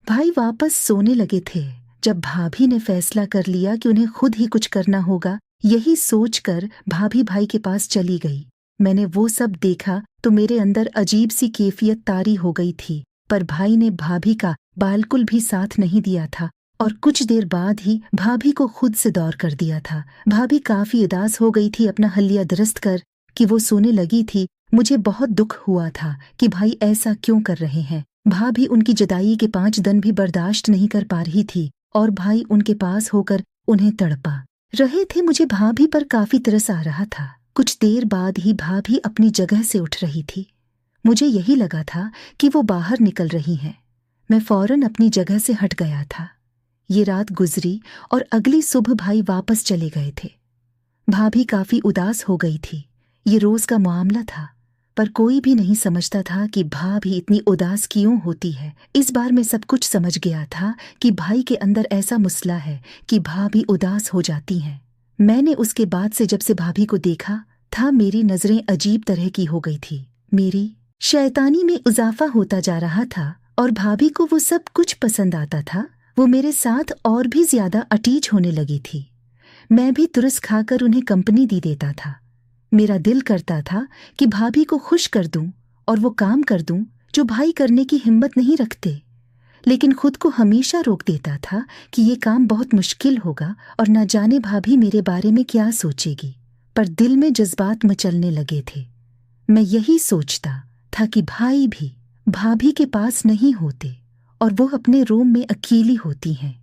भाई वापस सोने लगे थे जब भाभी ने फैसला कर लिया कि उन्हें खुद ही कुछ करना होगा। यही सोचकर भाभी भाई के पास चली गई। मैंने वो सब देखा तो मेरे अंदर अजीब सी कैफियत तारी हो गई थी। पर भाई ने भाभी का बालकुल भी साथ नहीं दिया था और कुछ देर बाद ही भाभी को खुद से दौर कर दिया था। भाभी काफी उदास हो गई थी अपना हलिया दुरुस्त कर कि वो सोने लगी थी। मुझे बहुत दुख हुआ था कि भाई ऐसा क्यों कर रहे हैं। भाभी उनकी जुदाई के 5 दिन भी बर्दाश्त नहीं कर पा रही थी और भाई उनके पास होकर उन्हें तड़पा रहे थे। मुझे भाभी पर काफी तरस आ रहा था। कुछ देर बाद ही भाभी अपनी जगह से उठ रही थी। मुझे यही लगा था कि वो बाहर निकल रही हैं। मैं फौरन अपनी जगह से हट गया था। ये रात गुजरी और अगली सुबह भाई वापस चले गए थे। भाभी काफी उदास हो गई थी। ये रोज का मामला था, पर कोई भी नहीं समझता था कि भाभी इतनी उदास क्यों होती है। इस बार मैं सब कुछ समझ गया था कि भाई के अंदर ऐसा मसला है कि भाभी उदास हो जाती हैं। मैंने उसके बाद से जब से भाभी को देखा था, मेरी नजरें अजीब तरह की हो गई थी। मेरी शैतानी में इजाफा होता जा रहा था और भाभी को वो सब कुछ पसंद आता था। वो मेरे साथ और भी ज्यादा अटीच होने लगी थी। मैं भी तुरस खाकर उन्हें कंपनी दी देता था। मेरा दिल करता था कि भाभी को खुश कर दूं और वो काम कर दूं जो भाई करने की हिम्मत नहीं रखते, लेकिन खुद को हमेशा रोक देता था कि ये काम बहुत मुश्किल होगा और न जाने भाभी मेरे बारे में क्या सोचेगी। पर दिल में जज्बात मचलने लगे थे। मैं यही सोचता था कि भाई भी भाभी के पास नहीं होते और वो अपने रूम में अकेली होती हैं।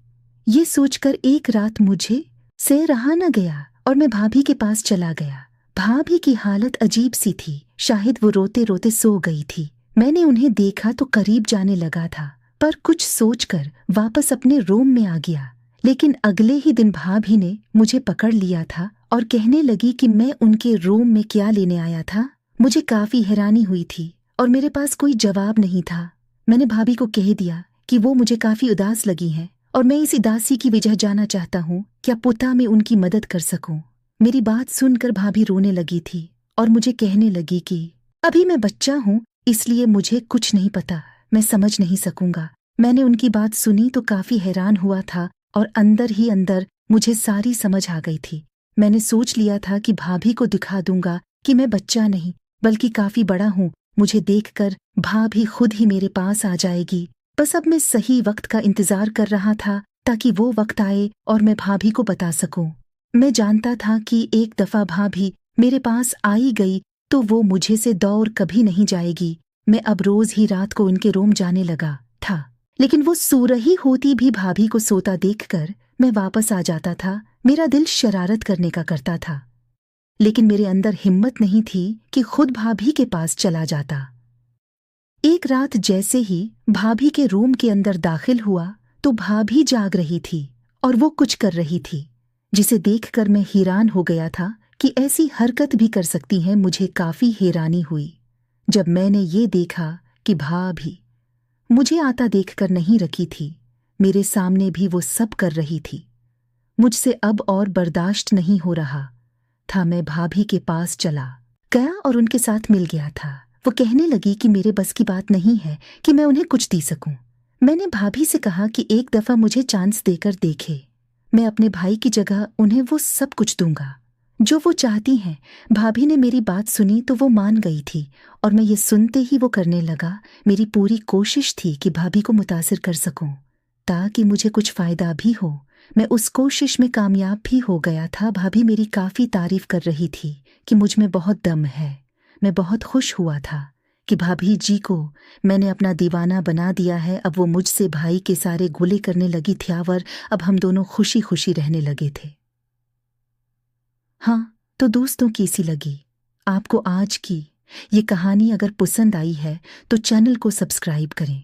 ये सोचकर एक रात मुझे से रहा न गया और मैं भाभी के पास चला गया। भाभी की हालत अजीब सी थी। शायद वो रोते रोते सो गई थी। मैंने उन्हें देखा तो करीब जाने लगा था, पर कुछ सोचकर वापस अपने रूम में आ गया। लेकिन अगले ही दिन भाभी ने मुझे पकड़ लिया था और कहने लगी कि मैं उनके रूम में क्या लेने आया था। मुझे काफी हैरानी हुई थी और मेरे पास कोई जवाब नहीं था। मैंने भाभी को कह दिया कि वो मुझे काफी उदास लगी हैं और मैं इस उदासी की वजह जानना चाहता हूँ। क्या पुता मैं उनकी मदद कर सकूं? मेरी बात सुनकर भाभी रोने लगी थी और मुझे कहने लगी कि अभी मैं बच्चा हूँ, इसलिए मुझे कुछ नहीं पता, मैं समझ नहीं सकूंगा। मैंने उनकी बात सुनी तो काफी हैरान हुआ था और अंदर ही अंदर मुझे सारी समझ आ गई थी। मैंने सोच लिया था कि भाभी को दिखा दूंगा कि मैं बच्चा नहीं बल्कि काफी बड़ा हूँ। मुझे देखकर भाभी खुद ही मेरे पास आ जाएगी। बस अब मैं सही वक्त का इंतजार कर रहा था ताकि वो वक्त आए और मैं भाभी को बता सकूं। मैं जानता था कि एक दफा भाभी मेरे पास आई गई तो वो मुझे से दूर कभी नहीं जाएगी। मैं अब रोज ही रात को उनके रूम जाने लगा था, लेकिन वो सो रही होती भी भाभी को सोता देखकर मैं वापस आ जाता था। मेरा दिल शरारत करने का करता था, लेकिन मेरे अंदर हिम्मत नहीं थी कि खुद भाभी के पास चला जाता। एक रात जैसे ही भाभी के रूम के अंदर दाखिल हुआ तो भाभी जाग रही थी और वो कुछ कर रही थी, जिसे देखकर मैं हैरान हो गया था कि ऐसी हरकत भी कर सकती है। मुझे काफी हैरानी हुई जब मैंने ये देखा कि भाभी मुझे आता देखकर नहीं रखी थी, मेरे सामने भी वो सब कर रही थी। मुझसे अब और बर्दाश्त नहीं हो रहा था। मैं भाभी के पास चला गया और उनके साथ मिल गया था। वो कहने लगी कि मेरे बस की बात नहीं है कि मैं उन्हें कुछ दे सकूं। मैंने भाभी से कहा कि एक दफा मुझे चांस देकर देखे, मैं अपने भाई की जगह उन्हें वो सब कुछ दूंगा जो वो चाहती हैं। भाभी ने मेरी बात सुनी तो वो मान गई थी और मैं ये सुनते ही वो करने लगा। मेरी पूरी कोशिश थी कि भाभी को मुतासिर कर सकूं ताकि मुझे कुछ फायदा भी हो। मैं उस कोशिश में कामयाब भी हो गया था। भाभी मेरी काफी तारीफ कर रही थी कि मुझ में बहुत दम है। मैं बहुत खुश हुआ था कि भाभी जी को मैंने अपना दीवाना बना दिया है। अब वो मुझसे भाई के सारे गुले करने लगी थी और अब हम दोनों खुशी खुशी रहने लगे थे। हाँ, तो दोस्तों, कैसी लगी आपको आज की ये कहानी? अगर पसंद आई है तो चैनल को सब्सक्राइब करें।